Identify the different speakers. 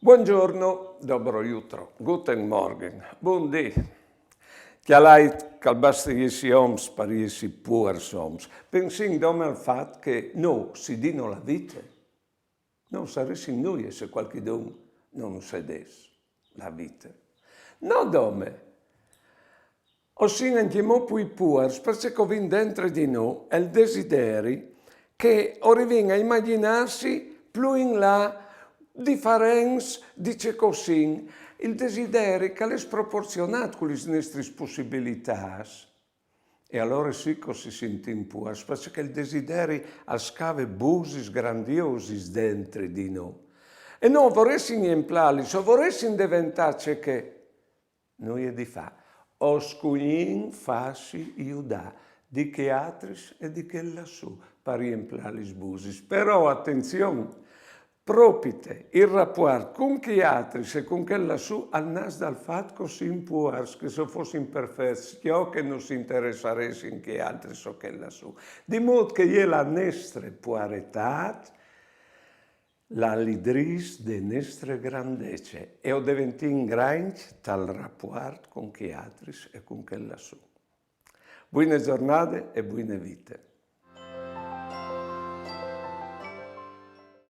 Speaker 1: Buongiorno, dobro jutro, guten Morgen, buondì. Chialait calbastriesi oms pariesi puers oms. Pensin dome al fat che no, si dino la vite. Non saresti noi se qualchidun non sedes la vite. No dome. Ossin anchimo pui puers, perché covin dentro di noi è il desideri che orivin a immaginarsi più in là differenze dice così, il desiderio che è sproporzionato con le nostre possibilità. E allora sì che si sente in puas, perché il desiderio ha scave busi grandiosi dentro di noi. E non vorresti implali, so vorresti diventare che noi è di fa. Oscunin fassi iudà, di che atris e di che lassù, per riemplare i busi. Però attenzione, propite il rapporto con chi altri e con che lassù al nas dal fatto così impuars che se fossi imperfetti che non si interesseresti in chi altri so che lassù di modo che è la nostra puaretat la lidris de nostre grandezze e o diventin grandi tal rapporto con chi altri e con che lassù. Buone giornate e buone vite.